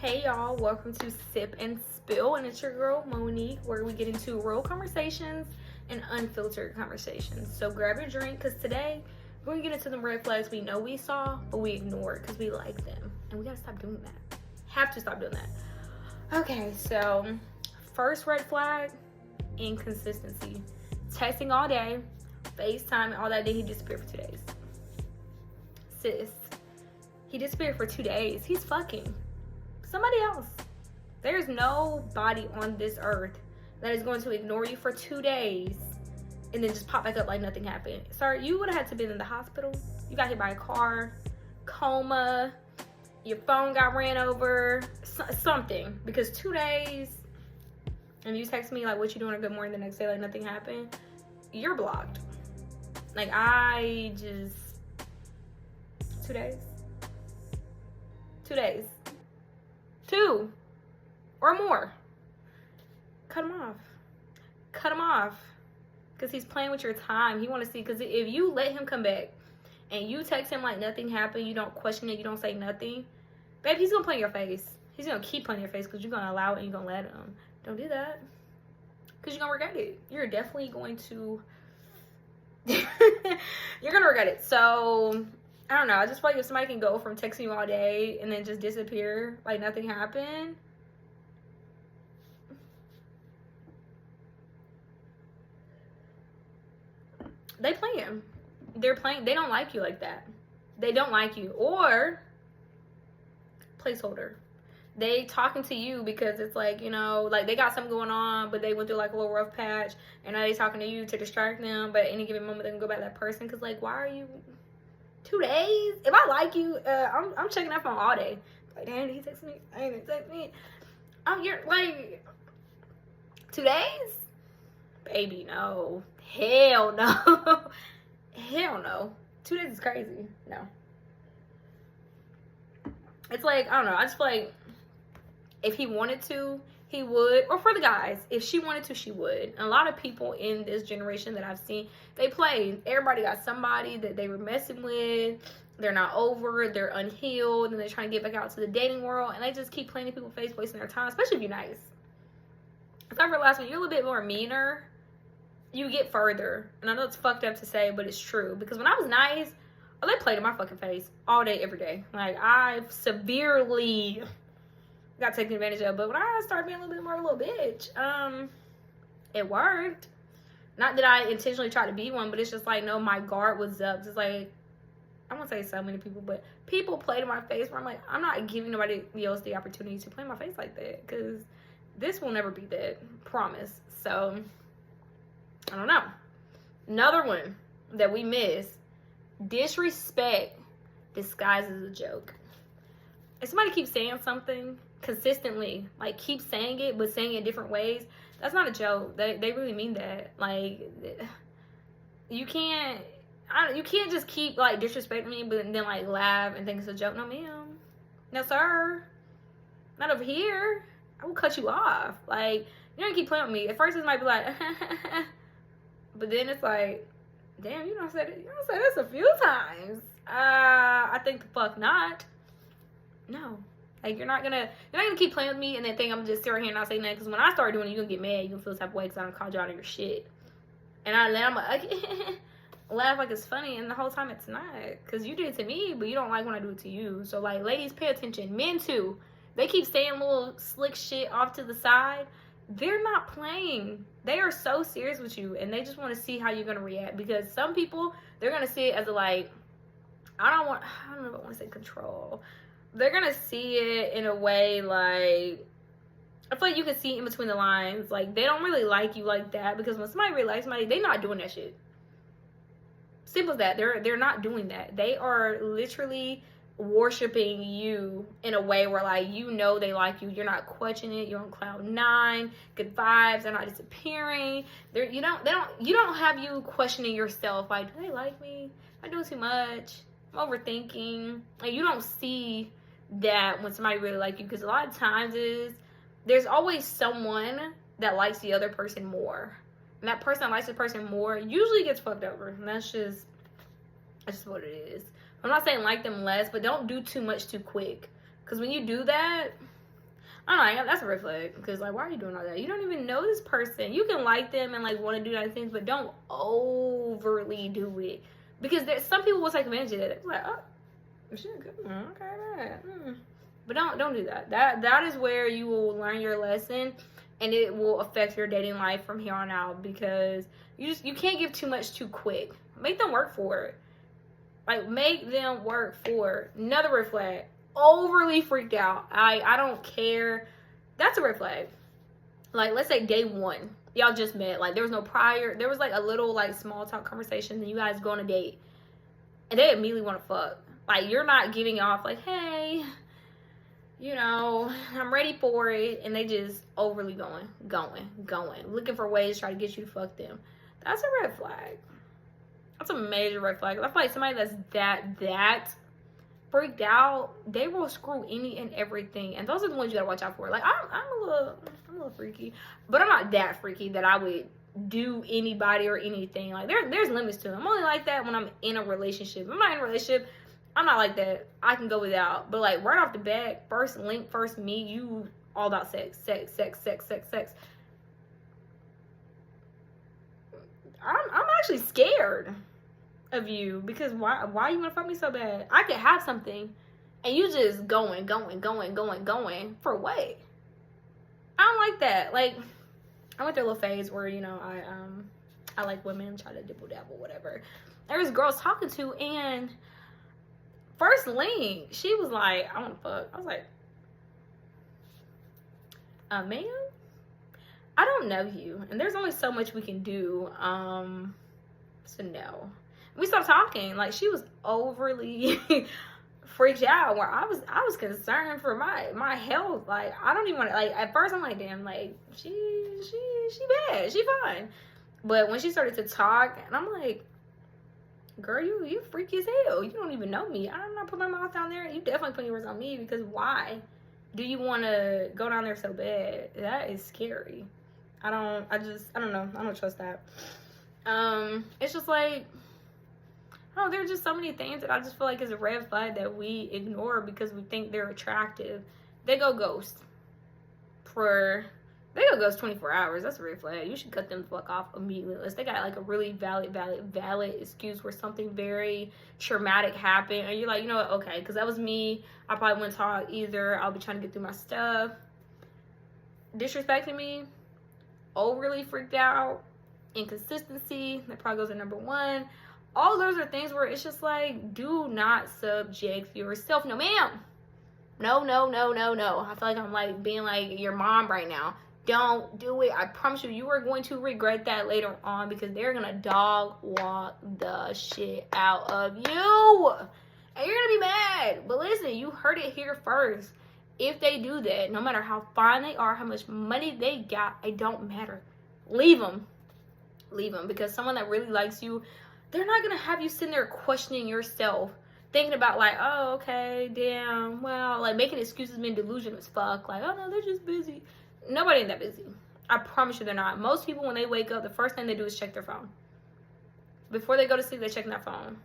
Hey y'all, welcome to Sip and Spill, and it's your girl Monique, where we get into real conversations and unfiltered conversations. So grab your drink, because today we're gonna get into the red flags we know we saw, but we ignore it because we like them, and we gotta stop doing that. Have to stop doing that. Okay, so first red flag: inconsistency. Texting all day, FaceTime all that day. He disappeared for 2 days. Sis, he disappeared for 2 days. He's fucking somebody else. There's nobody on this earth that is going to ignore you for 2 days and then just pop back up like nothing happened. Sir, you would have had to been in the hospital. You got hit by a car, coma, your phone got ran over, something. Because 2 days, and you text me like, what you doing, a good morning, the next day like nothing happened, you're blocked. Like, I just, 2 days. 2 days. 2 or more. Cut him off. Cut him off. Because he's playing with your time. He want to see. Because if you let him come back and you text him like nothing happened, you don't question it, you don't say nothing, babe, he's going to play in your face. He's going to keep playing in your face because you're going to allow it and you're going to let him. Don't do that. Because you're going to regret it. You're definitely going to... you're going to regret it. So... I don't know. I just feel like if somebody can go from texting you all day and then just disappear like nothing happened. They playing. They're playing. They don't like you like that. They don't like you. Or placeholder. They talking to you because it's like, you know, like they got something going on, but they went through like a little rough patch, and now they talking to you to distract them. But at any given moment, they can go back to that person because, like, why are you... 2 days? If I like you, I'm checking that phone all day. Like, damn, did he text me? I ain't text me. You're like 2 days? Baby, no. Hell no. Hell no. 2 days is crazy. No. It's like, I don't know. I just feel like if he wanted to, he would. Or for the guys, if she wanted to, she would. And a lot of people in this generation that I've seen, they play. Everybody got somebody that they were messing with. They're not over. They're unhealed. And they're trying to get back out to the dating world. And they just keep playing in people's face, wasting their time. Especially if you're nice. If I realize when you're a little bit more meaner, you get further. And I know it's fucked up to say, but it's true. Because when I was nice, they played in my fucking face all day, every day. Like, I've severely... got taken advantage of. But when I started being a little bit more a little bitch, it worked. Not that I intentionally tried to be one, but it's just like, no, my guard was up. Just like, I won't say so many people, but people played in my face where I'm like, I'm not giving nobody else the opportunity to play in my face like that, because this will never be that. Promise. So I don't know. Another one that we miss: disrespect disguised as a joke. If somebody keeps saying something consistently, like keep saying it but saying it in different ways, that's not a joke. They really mean that. Like, you can't just keep like disrespecting me but then like laugh and think it's a joke. No, ma'am. No, sir. Not over here. I will cut you off. Like, you don't keep playing with me. At first it might be like but then it's like, damn, you don't say this a few times. I think the fuck not. No. Like, you're not gonna keep playing with me and then think I'm just sitting here and not saying that. Because when I start doing it, you're gonna get mad. You're gonna feel the type of way because I don't call you out of your shit. And I'm like, laugh like it's funny, and the whole time it's not. Because you did it to me, but you don't like when I do it to you. So, like, ladies, pay attention. Men, too. They keep saying little slick shit off to the side. They're not playing. They are so serious with you, and they just want to see how you're gonna react. Because some people, they're gonna see it as a, like, I don't know if I want to say control. They're gonna see it in a way like, I feel like you can see in between the lines. Like, they don't really like you like that, because when somebody really likes somebody, they're not doing that shit. Simple as that. They're not doing that. They are literally worshiping you in a way where, like, you know they like you. You're not questioning it. You're on cloud 9. Good vibes. They're not disappearing. You don't have you questioning yourself. Like, do they like me? Am I doing too much? I'm overthinking. Like, you don't see that when somebody really like you, because a lot of times there's always someone that likes the other person more, and that person that likes the person more usually gets fucked over, and that's just what it is. I'm not saying like them less, but don't do too much too quick, because when you do that, I don't know, that's a red flag. Because, like, why are you doing all that? You don't even know this person. You can like them and, like, want to do nice things, but don't overly do it. Because there's some people will take advantage of it. They're like, oh, shit, okay, right. But don't do that. That is where you will learn your lesson, and it will affect your dating life from here on out, because you can't give too much too quick. Make them work for it. Like, make them work for it. Another red flag. Overly freaked out. I don't care. That's a red flag. Like, let's say day one, y'all just met. Like, there was no prior. There was like a little like small talk conversation, and you guys go on a date, and they immediately want to fuck. Like, you're not giving off like, hey, you know, I'm ready for it, and they just overly going, looking for ways to try to get you to fuck them. That's a red flag. That's a major red flag. I feel like somebody that's that freaked out, they will screw any and everything, and those are the ones you gotta watch out for. Like, I'm a little freaky, but I'm not that freaky that I would do anybody or anything. Like, there's limits to it. I'm only like that when I'm in a relationship. If I'm not in a relationship, I'm not like that. I can go without. But, like, right off the bat, first link, first meet, you all about sex. I'm actually scared of you, because why you want to fuck me so bad? I could have something, and you just going for what? I don't like that. Like, I went through a little phase where, you know, I like women, try to dibble dabble, whatever. There was girls talking to, and first link, she was like, I want to fuck. I was like, ma'am, I don't know you, and there's only so much we can do. So no. We stopped talking. Like, she was overly freaked out, where I was concerned for my health. Like, I don't even want to, like, at first I'm like, damn, like, she bad, she fine. But when she started to talk, and I'm like, girl, you freaky as hell. You don't even know me. I'm not putting my mouth down there. You definitely putting yours on me, because why do you want to go down there so bad? That is scary. I don't know. I don't trust that. It's just like, oh, there are just so many things that I just feel like is a red flag that we ignore because we think they're attractive. They go ghost 24 hours. That's a red flag. You should cut them the fuck off immediately. Unless they got like a really valid excuse where something very traumatic happened, and you're like, you know what, okay, because that was me. I probably wouldn't talk either. I'll be trying to get through my stuff. Disrespecting me, overly freaked out, inconsistency, that probably goes at number one. All those are things where it's just like, do not subject yourself. No, ma'am. No. I feel like I'm like being like your mom right now. Don't do it. I promise you are going to regret that later on, because they're gonna dog walk the shit out of you, and you're gonna be mad. But listen, you heard it here first. If they do that, no matter how fine they are, how much money they got, it don't matter. Leave them, because someone that really likes you, they're not gonna have you sitting there questioning yourself, thinking about like, oh, okay, damn, well, like making excuses, being delusional as fuck, like, oh no, they're just busy. Nobody ain't that busy. I promise you they're not. Most people, when they wake up, the first thing they do is check their phone. Before they go to sleep, they check their phone.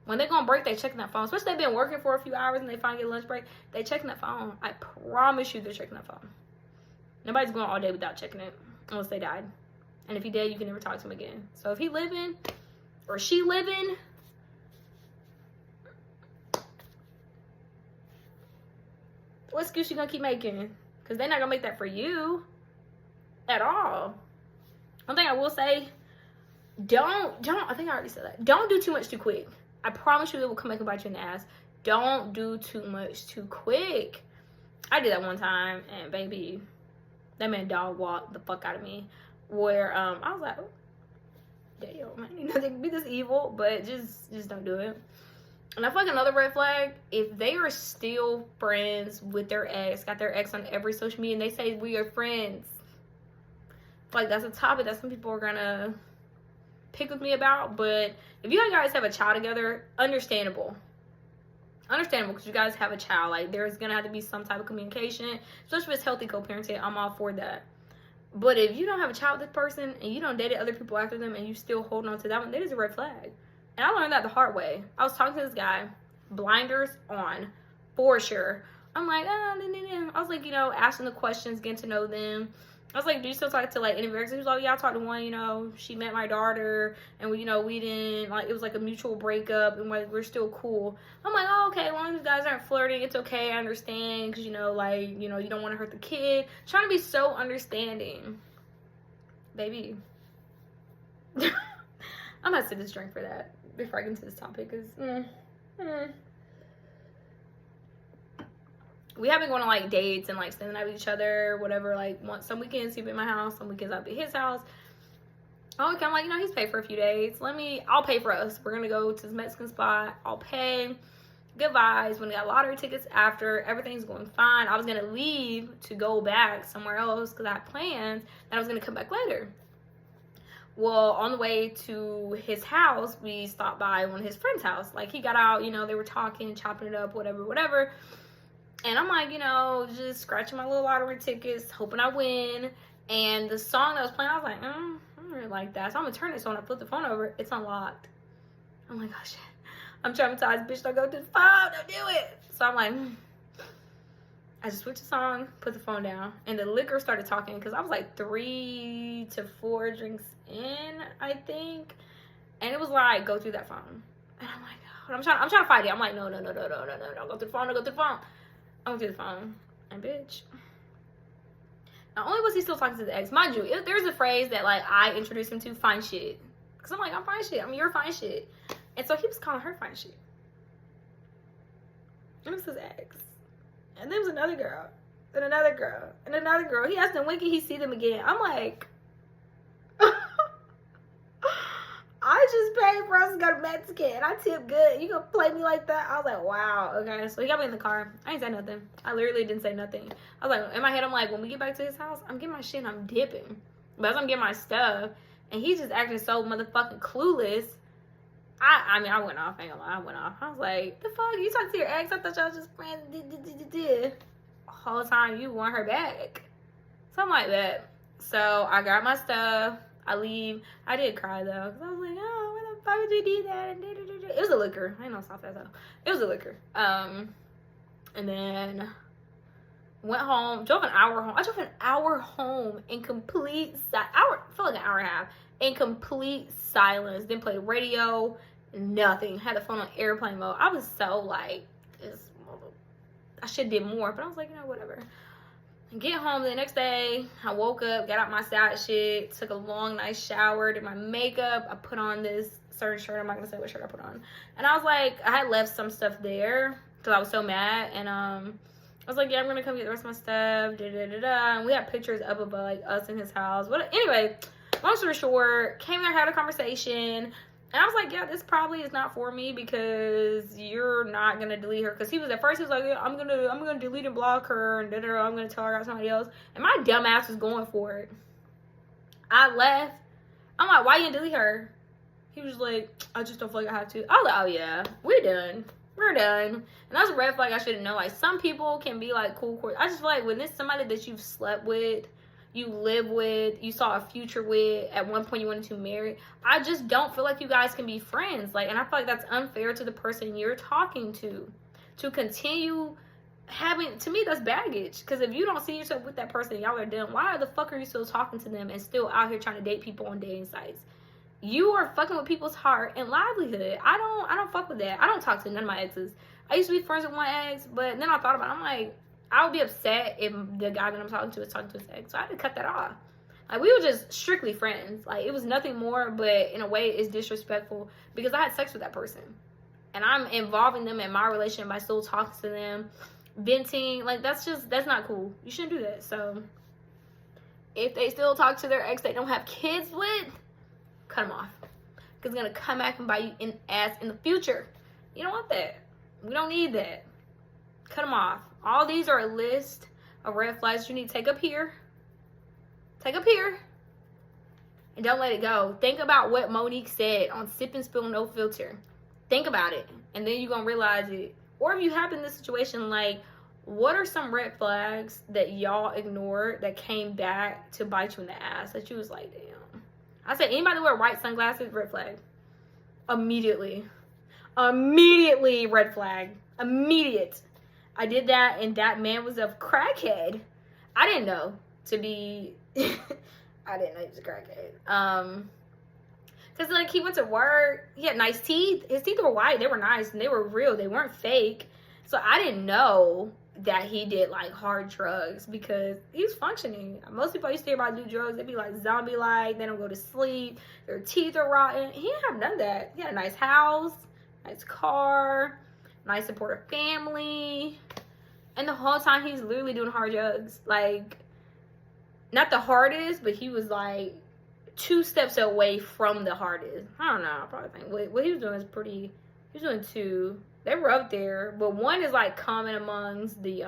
When they go on break, they check that phone. Especially if they've been working for a few hours and they finally get a lunch break, they checking that phone. I promise you they're checking that phone. Nobody's going all day without checking it, unless they died. And if he dead, you can never talk to him again. So if he living, or she living, what excuse you gonna keep making? Because they're not gonna make that for you at all. One thing I will say, don't, I think I already said that. Don't do too much too quick. I promise you it will come back and bite you in the ass. Don't do too much too quick. I did that one time, and baby, that man dog walked the fuck out of me. Where I was like, oh, damn, man, you know, they can be this evil, but just don't do it. And I feel like another red flag, if they are still friends with their ex, got their ex on every social media, and they say we are friends, like, that's a topic that some people are gonna pick with me about. But if you guys have a child together, understandable, because you guys have a child. Like, there's gonna have to be some type of communication, especially if it's healthy co-parenting. I'm all for that. But if you don't have a child with this person, and you don't date other people after them, and you still holding on to that one, that is a red flag. And I learned that the hard way. I was talking to this guy, blinders on, for sure. I'm like, I was like, you know, asking the questions, getting to know them. I was like, do you still talk to like any of your exes? He was like, yeah, I talked to one, you know, she met my daughter and we, you know, we didn't, like, it was like a mutual breakup and like, we're still cool. I'm like, oh, okay, as long as you guys aren't flirting, it's okay, I understand, because, you know, like, you know, you don't want to hurt the kid. Trying to be so understanding. Baby. I'm gonna sip this drink for that before I get into this topic, because, we have been going on like dates and like spending the night with each other, whatever. Like some weekends he'd be at my house, some weekends I'd be at his house. Oh, okay, I'm like, you know, he's paid for a few days. I'll pay for us. We're gonna go to this Mexican spot. I'll pay. Good vibes. When we got lottery tickets after, everything's going fine. I was gonna leave to go back somewhere else because I had plans and I was gonna come back later. Well, on the way to his house, we stopped by one of his friend's house. Like, he got out, you know, they were talking, chopping it up, whatever. And I'm like, you know, just scratching my little lottery tickets, hoping I win. And the song that was playing, I was like, I don't really like that. So I'm going to turn it. So when I flip the phone over, it's unlocked. I'm like, oh, shit. I'm traumatized. Bitch, don't go to the phone. Don't do it. So I'm like, I just switched the song, put the phone down. And the liquor started talking because I was like 3 to 4 drinks in, I think. And it was like, go through that phone. And I'm like, oh, I'm trying to fight it. I'm like, no. Don't go through the phone. Don't go through the phone. I went through the phone, and bitch. Not only was he still talking to the ex, mind you, if there's a phrase that like I introduced him to, fine shit. Cause I'm like, I'm fine shit. I mean, you're fine shit. And so he was calling her fine shit. And it was his ex. And there was another girl, and another girl, and another girl. He asked them when can he see them again. I'm like, I just paid for us to go to Mexican and I tip good. You gonna play me like that? I was like, wow, okay. So he got me in the car. I didn't say nothing. I literally didn't say nothing. I was like, in my head, I'm like, when we get back to his house, I'm getting my shit and I'm dipping. But as I'm getting my stuff, and he's just acting so motherfucking clueless. I mean, I went off. I ain't gonna lie, I went off. I was like, the fuck? You talking to your ex? I thought y'all just friends. The whole time you want her back. Something like that. So I got my stuff. I leave. I did cry though, because I was like, oh, why the fuck would you do that? It was a liquor. I ain't no soft ass though. It was a liquor. And then went home. Drove an hour home. I drove an hour home in complete I feel like an hour and a half in complete silence. Didn't play radio. Nothing. Had the phone on airplane mode. I was so like, I should have did more, but I was like, you know, whatever. Get home the next day, I woke up, got out my side shit, took a long, nice shower, did my makeup. I put on this certain shirt. I'm not gonna say what shirt I put on. And I was like, I had left some stuff there because I was so mad. And I was like, yeah, I'm gonna come get the rest of my stuff. And we had pictures up of like us in his house. But anyway, long story short, came there, had a conversation. And I was like, yeah, this probably is not for me because you're not going to delete her. Because he was, at first, he was like, yeah, I'm gonna delete and block her. And I'm going to tell her I got somebody else. And my dumb ass was going for it. I left. I'm like, why you didn't delete her? He was like, I just don't feel like I have to. I was like, oh, yeah, we're done. We're done. And that's a red flag I shouldn't know. Like, some people can be, like, cool. I just feel like when it's somebody that you've slept with, you live with, you saw a future with, at one point you wanted to marry, I just don't feel like you guys can be friends. Like, and I feel like that's unfair to the person you're talking to continue having, to me, that's baggage. Because if you don't see yourself with that person, y'all are done, why the fuck are you still talking to them and still out here trying to date people on dating sites? You are fucking with people's heart and livelihood. I don't fuck with that. I don't talk to none of my exes. I used to be friends with one ex, but then I thought about it, I'm like, I would be upset if the guy that I'm talking to is talking to his ex. So I had to cut that off. Like, we were just strictly friends. Like, it was nothing more, but in a way, it's disrespectful because I had sex with that person. And I'm involving them in my relationship by still talking to them, venting. Like, that's not cool. You shouldn't do that. So, if they still talk to their ex they don't have kids with, cut them off. Because it's going to come back and bite you in the ass in the future. You don't want that. We don't need that. Cut them off. All these are a list of red flags you need to take up here. Take up here. And don't let it go. Think about what Monique said on Sip and Spill No Filter. Think about it. And then you're going to realize it. Or if you happen in this situation, like, what are some red flags that y'all ignored that came back to bite you in the ass? That you was like, damn. I said, anybody wear white sunglasses, red flag. Immediately. Immediately red flag. Immediate. I did that, and that man was a crackhead. I didn't know to be. I didn't know he was a crackhead. Cause like he went to work, he had nice teeth. His teeth were white, they were nice, and they were real. They weren't fake. So I didn't know that he did like hard drugs because he was functioning. Most people I used to hear about do drugs, they'd be like zombie-like. They don't go to sleep. Their teeth are rotten. He didn't have none of that. He had a nice house, nice car, nice supportive family, and the whole time he's literally doing hard drugs. Like, not the hardest, but he was like 2 steps away from the hardest. I don't know. I probably think what he was doing is pretty. He was doing 2. They were up there, but 1 is like common amongst the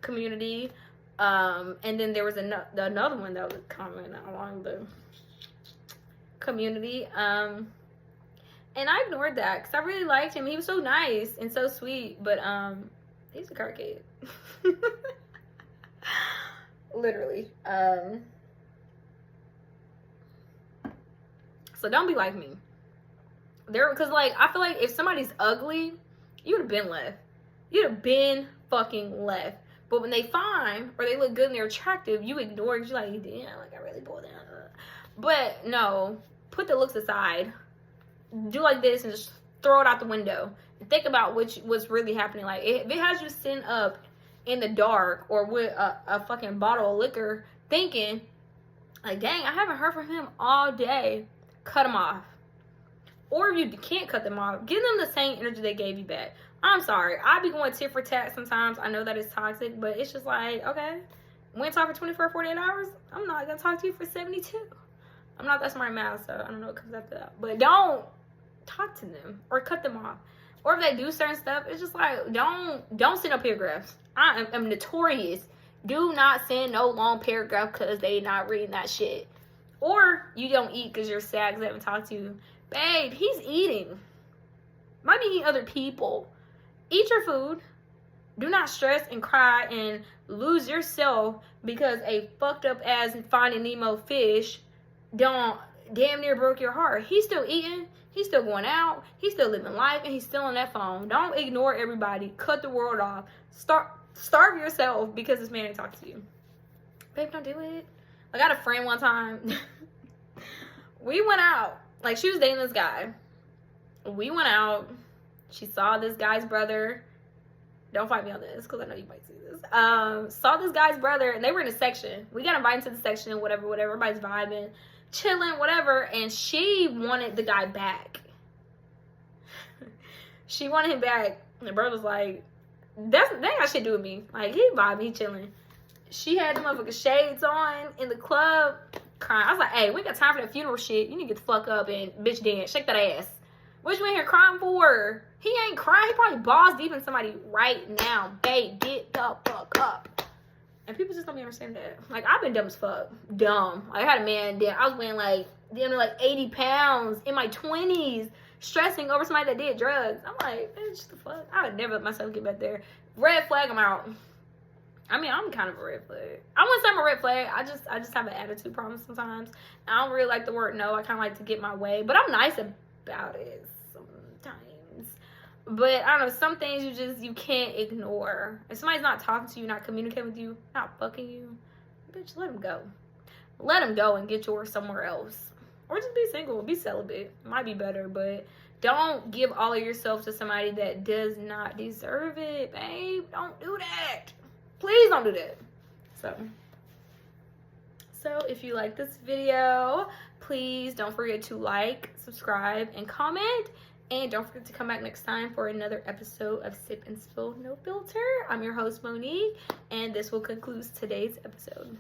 community, and then there was another one that was common along the community. And I ignored that because I really liked him. He was so nice and so sweet, but he's a crackhead. Literally. So don't be like me. Because like I feel like if somebody's ugly, you would have been left. You'd have been fucking left. But when they fine or they look good and they're attractive, you ignore it because you're like, damn, like I really pulled down. But no, put the looks aside. Do like this and just throw it out the window. And think about what's really happening. Like if it has you sitting up in the dark or with a fucking bottle of liquor thinking, like, dang, I haven't heard from him all day. Cut them off. Or if you can't cut them off, give them the same energy they gave you back. I'm sorry. I be going tit for tat sometimes. I know that it's toxic, but it's just like, okay, we ain't talk for 24, 48 hours. I'm not going to talk to you for 72. I'm not that smart math, so I don't know what comes after that. But don't talk to them or cut them off. Or if they do certain stuff, it's just like, don't send no paragraphs. I am notorious. Do not send no long paragraph because they not reading that shit. Or you don't eat because you're sad because they haven't talked to you. Babe, he's eating. Might be eating other people. Eat your food. Do not stress and cry and lose yourself because a fucked up ass Finding Nemo fish damn near broke your heart. He's still eating. He's still going out. He's still living life, and he's still on that phone. Don't ignore everybody. Cut the world off. Starve yourself because this man ain't talking to you. Babe, don't do it. I got a friend one time. We went out. Like, she was dating this guy. We went out. She saw this guy's brother. Don't fight me on this, because I know you might see this. Saw this guy's brother, and they were in a section. We got invited to the section, whatever. Everybody's vibing, chilling, whatever. And she wanted the guy back. She wanted him back. And the brother was like, that ain't got shit to do with me. Like, he vibing, he chilling. She had the motherfucking shades on in the club, crying. I was like, hey, we got time for that funeral shit. You need to get the fuck up and bitch dance. Shake that ass. What you in here crying for? He ain't crying. He probably balls deep in somebody right now. Babe, get the fuck up. And people just don't understand that. Like, I've been dumb as fuck. Dumb. Like, I had a man there. I was weighing like 80 pounds in my 20s, stressing over somebody that did drugs. I'm like, bitch, the fuck? I would never let myself get back there. Red flag, I'm out. I mean, I'm kind of a red flag. I wouldn't say I'm a red flag. I just have an attitude problem sometimes. I don't really like the word no. I kind of like to get my way. But I'm nice about it sometimes. But I don't know. Some things you can't ignore. If somebody's not talking to you, not communicating with you, not fucking you, bitch, let them go. Let them go and get yours somewhere else. Or just be single. Be celibate. Might be better, but don't give all of yourself to somebody that does not deserve it, babe. Don't do that. Please don't do that. So if you like this video, please don't forget to like, subscribe, and comment. And don't forget to come back next time for another episode of Sip and Spill No Filter. I'm your host, Monique, and this will conclude today's episode.